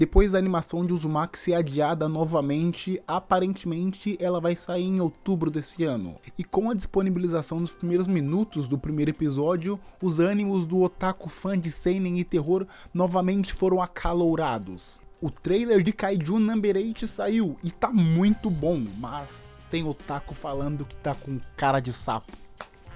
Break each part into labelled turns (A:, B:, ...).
A: Depois da animação de Uzumaki ser adiada novamente, aparentemente ela vai sair em outubro desse ano. E com a disponibilização dos primeiros minutos do primeiro episódio, os ânimos do otaku fã de seinen e terror novamente foram acalorados. O trailer de Kaiju Number 8 saiu e tá muito bom, mas tem otaku falando que tá com cara de sapo.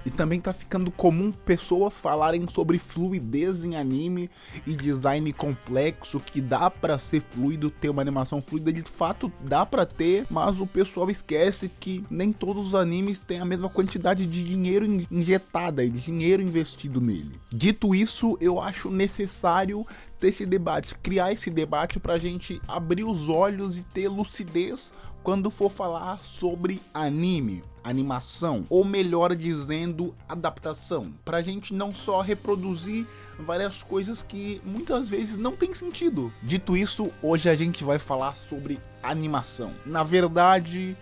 A: E também tá ficando comum pessoas falarem sobre fluidez em anime e design complexo, que dá pra ser fluido, ter uma animação fluida, de fato dá pra ter, mas o pessoal esquece que nem todos os animes têm a mesma quantidade de dinheiro injetada e de dinheiro investido nele. Dito isso, eu acho necessário ter esse debate, criar esse debate pra gente abrir os olhos e ter lucidez quando for falar sobre anime, animação, ou melhor dizendo, adaptação, pra gente não só reproduzir várias coisas que muitas vezes não tem sentido. Dito isso, hoje a gente vai falar sobre animação. Na verdade,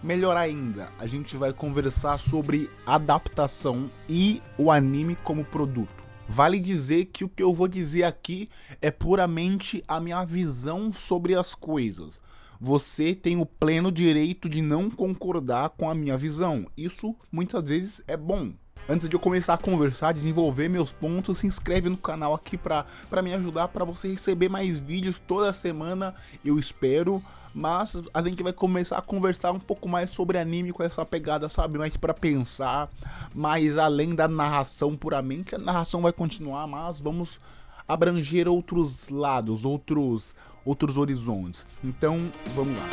A: melhor ainda, a gente vai conversar sobre adaptação e o anime como produto. Vale dizer que o que eu vou dizer aqui é puramente a minha visão sobre as coisas. Você tem o pleno direito de não concordar com a minha visão. Isso muitas vezes é bom. Antes de eu começar a conversar, desenvolver meus pontos, se inscreve no canal aqui pra me ajudar, pra você receber mais vídeos toda semana, eu espero. Mas a gente vai começar a conversar um pouco mais sobre anime com essa pegada, sabe? Mais pra pensar, mais além da narração puramente. A narração vai continuar, mas vamos abranger outros lados, outros horizontes. Então, vamos lá.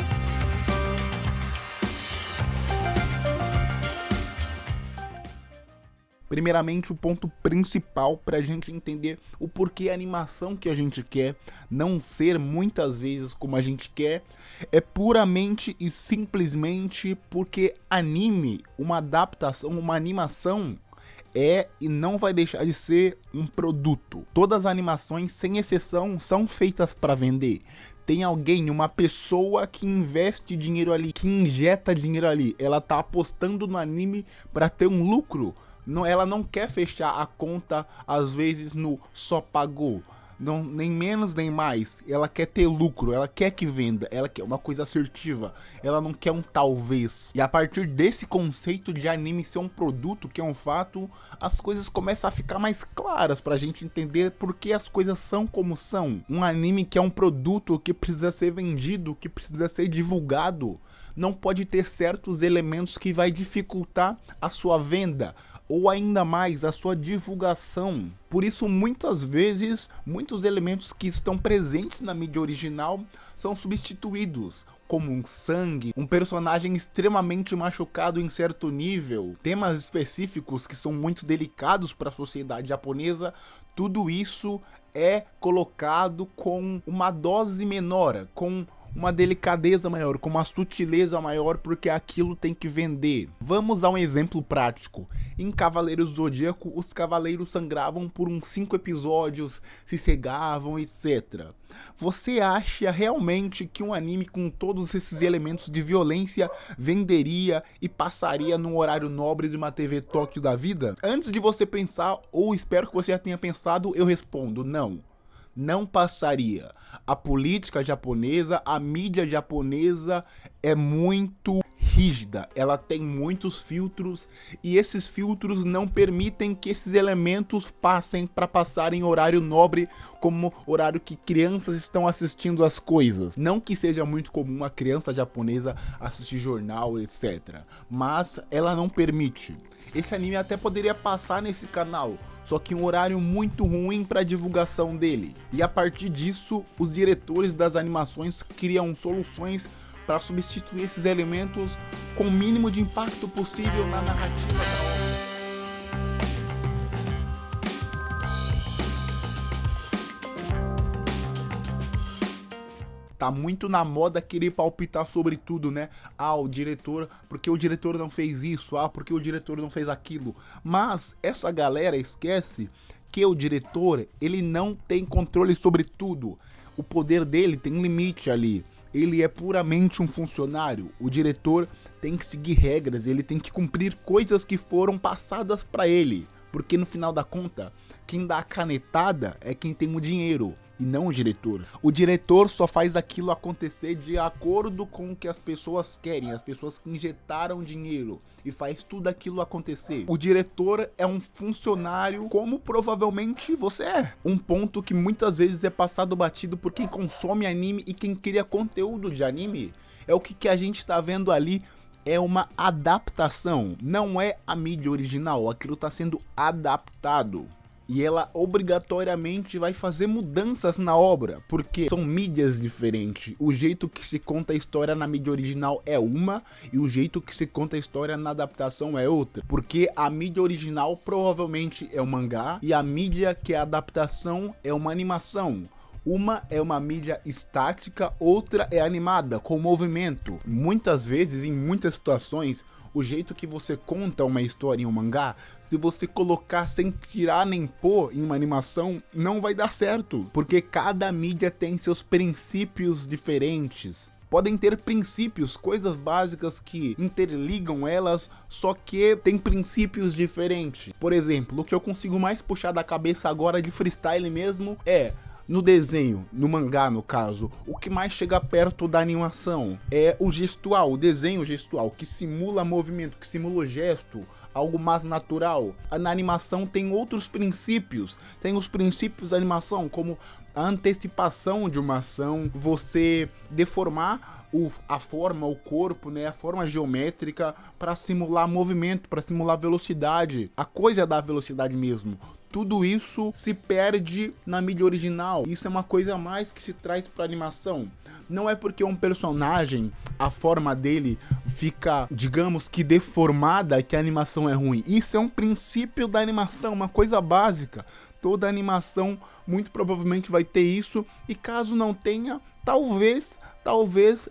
A: Primeiramente, o ponto principal para a gente entender o porquê a animação que a gente quer não ser muitas vezes como a gente quer é puramente e simplesmente porque anime, uma adaptação, uma animação é e não vai deixar de ser um produto. Todas as animações, sem exceção, são feitas para vender. Tem alguém, uma pessoa que investe dinheiro ali, que injeta dinheiro ali. Ela tá apostando no anime para ter um lucro. Não, ela não quer fechar a conta, às vezes, no só pagou. Não, nem menos nem mais. Ela quer ter lucro, ela quer que venda, ela quer uma coisa assertiva, ela não quer um talvez. E a partir desse conceito de anime ser um produto, que é um fato, as coisas começam a ficar mais claras pra gente entender por que as coisas são como são. Um anime que é um produto que precisa ser vendido, que precisa ser divulgado, não pode ter certos elementos que vai dificultar a sua venda, ou ainda mais a sua divulgação. Por isso, muitas vezes, muitos elementos que estão presentes na mídia original são substituídos, como um sangue, um personagem extremamente machucado em certo nível, temas específicos que são muito delicados para a sociedade japonesa. Tudo isso é colocado com uma dose menor, com uma delicadeza maior, com uma sutileza maior, porque aquilo tem que vender. Vamos a um exemplo prático. Em Cavaleiros do Zodíaco, os cavaleiros sangravam por uns 5 episódios, se cegavam, etc. Você acha realmente que um anime com todos esses elementos de violência venderia e passaria num horário nobre de uma TV Tóquio da vida? Antes de você pensar, ou espero que você já tenha pensado, eu respondo: não. Não passaria. A política japonesa, a mídia japonesa é muito rígida, ela tem muitos filtros e esses filtros não permitem que esses elementos passem para passar em horário nobre, como horário que crianças estão assistindo as coisas. Não que seja muito comum uma criança japonesa assistir jornal, etc. Mas ela não permite. Esse anime até poderia passar nesse canal, só que um horário muito ruim para divulgação dele. E a partir disso, os diretores das animações criam soluções para substituir esses elementos com o mínimo de impacto possível na narrativa da obra. Tá muito na moda querer palpitar sobre tudo, né? Ah, o diretor, porque o diretor não fez isso? Ah, porque o diretor não fez aquilo? Mas essa galera esquece que o diretor, ele não tem controle sobre tudo. O poder dele tem limite ali. Ele é puramente um funcionário. O diretor tem que seguir regras, ele tem que cumprir coisas que foram passadas para ele. Porque no final da conta, quem dá a canetada é quem tem o dinheiro. e não o diretor. O diretor só faz aquilo acontecer de acordo com o que as pessoas querem, as pessoas que injetaram dinheiro, e faz tudo aquilo acontecer. O diretor é um funcionário como provavelmente você é. Um ponto que muitas vezes é passado batido por quem consome anime e quem cria conteúdo de anime. É o que a gente tá vendo ali. É uma adaptação, não é a mídia original, aquilo está sendo adaptado. E ela obrigatoriamente vai fazer mudanças na obra, porque são mídias diferentes. O jeito que se conta a história na mídia original é uma, e o jeito que se conta a história na adaptação é outra. Porque a mídia original provavelmente é um mangá, e a mídia que é a adaptação é uma animação. Uma é uma mídia estática, outra é animada, com movimento. Muitas vezes, em muitas situações, o jeito que você conta uma história em um mangá, se você colocar sem tirar nem pôr em uma animação, não vai dar certo. Porque cada mídia tem seus princípios diferentes. Podem ter princípios, coisas básicas que interligam elas, só que tem princípios diferentes. Por exemplo, o que eu consigo mais puxar da cabeça agora de freestyle mesmo é... No desenho, no mangá no caso, o que mais chega perto da animação é o gestual, o desenho gestual, que simula movimento, que simula gesto, algo mais natural. Na animação tem outros princípios, tem os princípios da animação, como a antecipação de uma ação, você deformar a forma, o corpo, né, a forma geométrica para simular movimento, para simular velocidade, a coisa da velocidade mesmo. Tudo isso se perde na mídia original. Isso é uma coisa a mais que se traz para animação. Não é porque um personagem, a forma dele fica, digamos que deformada, que a animação é ruim. Isso é um princípio da animação, uma coisa básica. Toda animação muito provavelmente vai ter isso, e caso não tenha, talvez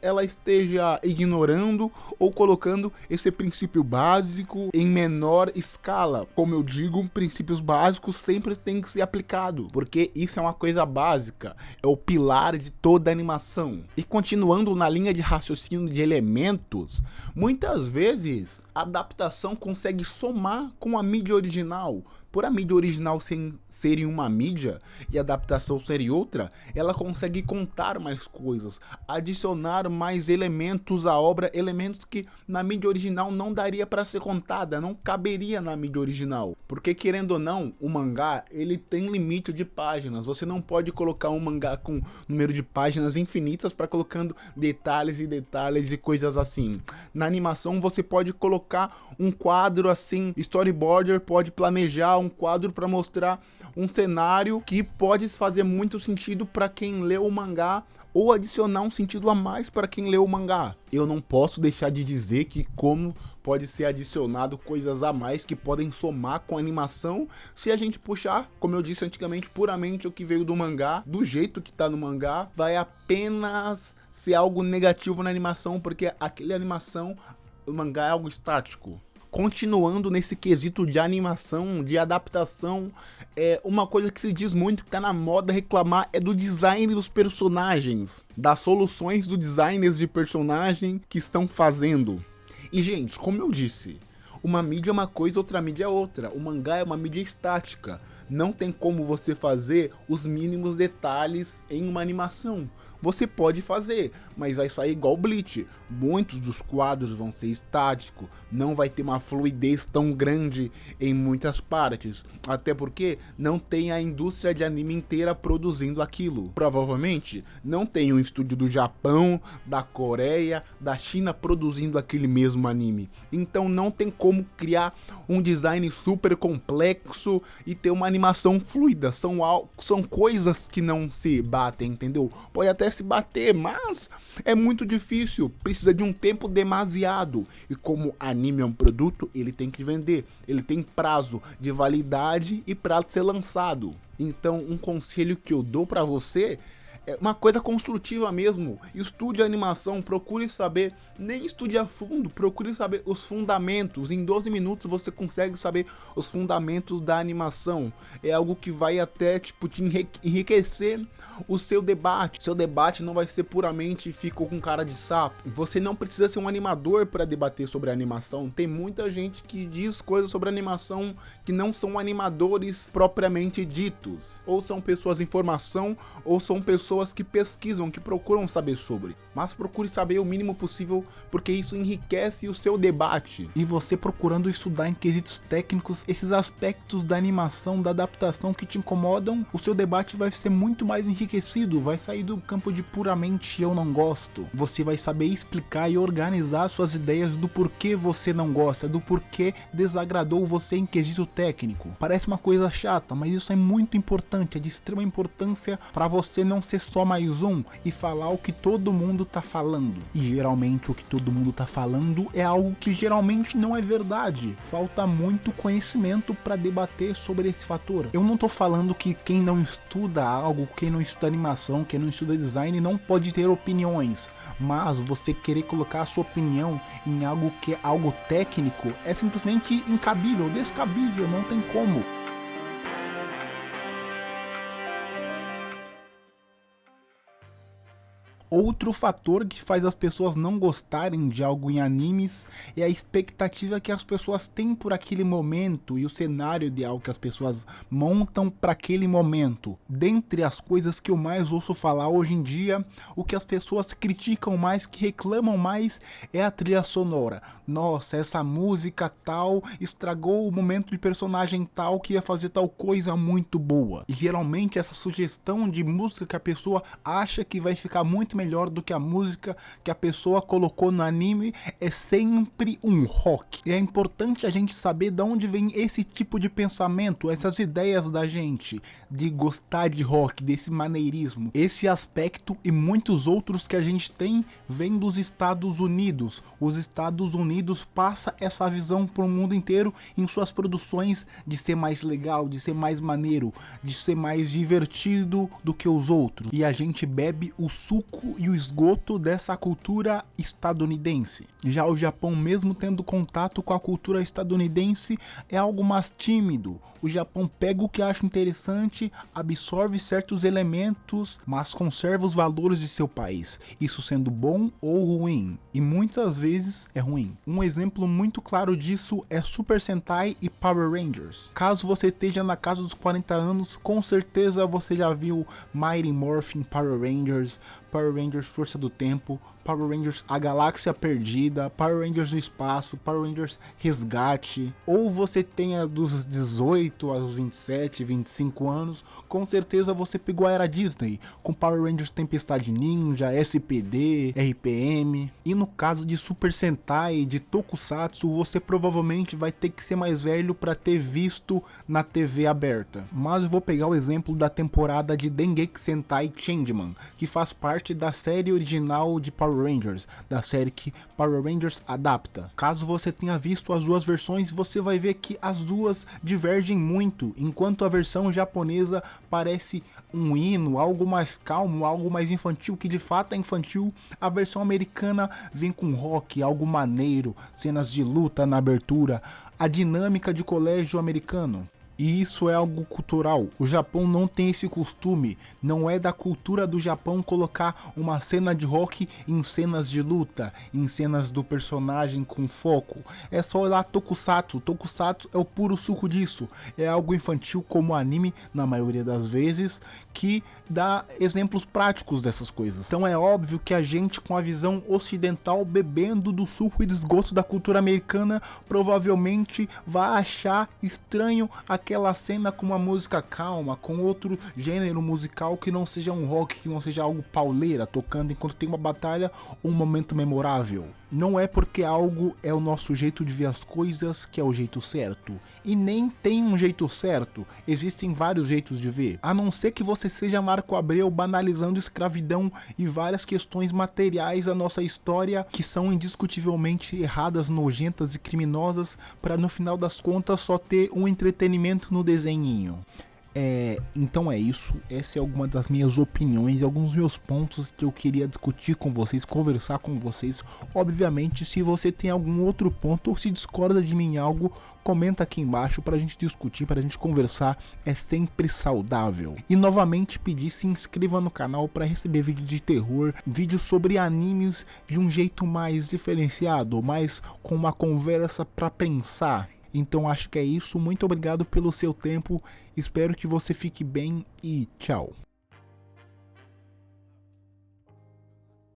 A: ela esteja ignorando ou colocando esse princípio básico em menor escala. Como eu digo, princípios básicos sempre têm que ser aplicados, porque isso é uma coisa básica, é o pilar de toda animação. E continuando na linha de raciocínio de elementos, muitas vezes a adaptação consegue somar com a mídia original. Por a mídia original ser em uma mídia e a adaptação ser em outra, ela consegue contar mais coisas, adicionar mais elementos à obra, elementos que na mídia original não daria para ser contada, não caberia na mídia original. Porque querendo ou não, o mangá, ele tem limite de páginas. Você não pode colocar um mangá com número de páginas infinitas para colocando detalhes e detalhes e coisas assim. Na animação você pode colocar um quadro assim, storyboarder pode planejar um quadro para mostrar um cenário que pode fazer muito sentido para quem lê o mangá, ou adicionar um sentido a mais para quem lê o mangá. Eu não posso deixar de dizer que como pode ser adicionado coisas a mais que podem somar com a animação, se a gente puxar, como eu disse antigamente, puramente o que veio do mangá, do jeito que tá no mangá, vai apenas ser algo negativo na animação, porque aquela animação, o mangá é algo estático. Continuando nesse quesito de animação, de adaptação, uma coisa que se diz muito, que tá na moda reclamar, é do design dos personagens, das soluções do designers de personagem que estão fazendo. E gente, como eu disse, uma mídia é uma coisa, outra mídia é outra. O mangá é uma mídia estática. Não tem como você fazer os mínimos detalhes em uma animação. Você pode fazer, mas vai sair igual Bleach. Muitos dos quadros vão ser estáticos. Não vai ter uma fluidez tão grande em muitas partes. Até porque não tem a indústria de anime inteira produzindo aquilo. Provavelmente não tem um estúdio do Japão, da Coreia, da China produzindo aquele mesmo anime. Então não tem como criar um design super complexo e ter uma animação fluida. São coisas que não se batem, entendeu? Pode até se bater, mas é muito difícil, precisa de um tempo demasiado. E como anime é um produto, ele tem que vender, ele tem prazo de validade e para ser lançado. Então um conselho que eu dou para você É uma coisa construtiva mesmo. Estude a animação, procure saber, nem estude a fundo, procure saber os fundamentos. Em 12 minutos você consegue saber os fundamentos da animação. É algo que vai até tipo te enriquecer o seu debate. Seu debate não vai ser puramente ficou com cara de sapo. Você não precisa ser um animador para debater sobre a animação. Tem muita gente que diz coisas sobre animação que não são animadores propriamente ditos. Ou são pessoas em formação, ou são pessoas que pesquisam, que procuram saber sobre. Mas procure saber o mínimo possível, porque isso enriquece o seu debate. E você procurando estudar em quesitos técnicos esses aspectos da animação, da adaptação que te incomodam, o seu debate vai ser muito mais enriquecido, vai sair do campo de puramente eu não gosto. Você vai saber explicar e organizar suas ideias do porquê você não gosta, do porquê desagradou você em quesito técnico. Parece uma coisa chata, mas isso é muito importante, é de extrema importância para você não ser só mais um e falar o que todo mundo tá falando. E geralmente o que todo mundo tá falando é algo que geralmente não é verdade. Falta muito conhecimento para debater sobre esse fator. Eu não tô falando que quem não estuda algo, quem não estuda animação, quem não estuda design não pode ter opiniões, mas você querer colocar a sua opinião em algo que é algo técnico é simplesmente incabível, descabível, não tem como. Outro fator que faz as pessoas não gostarem de algo em animes é a expectativa que as pessoas têm por aquele momento e o cenário ideal que as pessoas montam para aquele momento. Dentre as coisas que eu mais ouço falar hoje em dia, o que as pessoas criticam mais, que reclamam mais, é a trilha sonora. Nossa, essa música tal estragou o momento de personagem tal que ia fazer tal coisa muito boa. E geralmente essa sugestão de música que a pessoa acha que vai ficar muito melhor do que a música que a pessoa colocou no anime é sempre um rock. E é importante a gente saber de onde vem esse tipo de pensamento, essas ideias da gente de gostar de rock, desse maneirismo. Esse aspecto e muitos outros que a gente tem vem dos Estados Unidos. Os Estados Unidos passa essa visão para o mundo inteiro em suas produções de ser mais legal, de ser mais maneiro, de ser mais divertido do que os outros. E a gente bebe o suco e o esgoto dessa cultura estadunidense. Já o Japão, mesmo tendo contato com a cultura estadunidense, é algo mais tímido. O Japão pega o que acha interessante, absorve certos elementos, mas conserva os valores de seu país, isso sendo bom ou ruim, e muitas vezes é ruim. Um exemplo muito claro disso é Super Sentai e Power Rangers. Caso você esteja na casa dos 40 anos, com certeza você já viu Mighty Morphin Power Rangers, Power Rangers Força do Tempo, Power Rangers A Galáxia Perdida, Power Rangers no Espaço, Power Rangers Resgate, ou você tenha dos 18 aos 27, 25 anos, com certeza você pegou a era Disney, com Power Rangers Tempestade Ninja, SPD, RPM, e no caso de Super Sentai, de Tokusatsu, você provavelmente vai ter que ser mais velho para ter visto na TV aberta. Mas eu vou pegar o exemplo da temporada de Dengeki Sentai Changeman, que faz parte da série original de Power Rangers, da série que Power Rangers adapta. Caso você tenha visto as duas versões, você vai ver que as duas divergem muito, enquanto a versão japonesa parece um hino, algo mais calmo, algo mais infantil, que de fato é infantil. A versão americana vem com rock, algo maneiro, cenas de luta na abertura, a dinâmica de colégio americano. E isso é algo cultural. O Japão não tem esse costume. Não é da cultura do Japão colocar uma cena de rock em cenas de luta, em cenas do personagem com foco. É só olhar Tokusatsu. Tokusatsu é o puro suco disso. É algo infantil como anime, na maioria das vezes, que dá exemplos práticos dessas coisas. Então é óbvio que a gente, com a visão ocidental, bebendo do suco e desgosto da cultura americana, provavelmente vai achar estranho aquela cena com uma música calma, com outro gênero musical que não seja um rock, que não seja algo pauleira, tocando enquanto tem uma batalha ou um momento memorável. Não é porque algo é o nosso jeito de ver as coisas que é o jeito certo. E nem tem um jeito certo, existem vários jeitos de ver. A não ser que você seja Marco Abreu banalizando escravidão e várias questões materiais da nossa história que são indiscutivelmente erradas, nojentas e criminosas, para no final das contas só ter um entretenimento no desenhinho. Então é isso, essa é alguma das minhas opiniões e alguns dos meus pontos que eu queria discutir com vocês, conversar com vocês. Obviamente, se você tem algum outro ponto ou se discorda de mim em algo, comenta aqui embaixo pra gente discutir, pra gente conversar, é sempre saudável. E novamente pedir, se inscreva no canal para receber vídeo de terror, vídeos sobre animes de um jeito mais diferenciado, mais com uma conversa pra pensar. Então acho que é isso, muito obrigado pelo seu tempo, espero que você fique bem e tchau.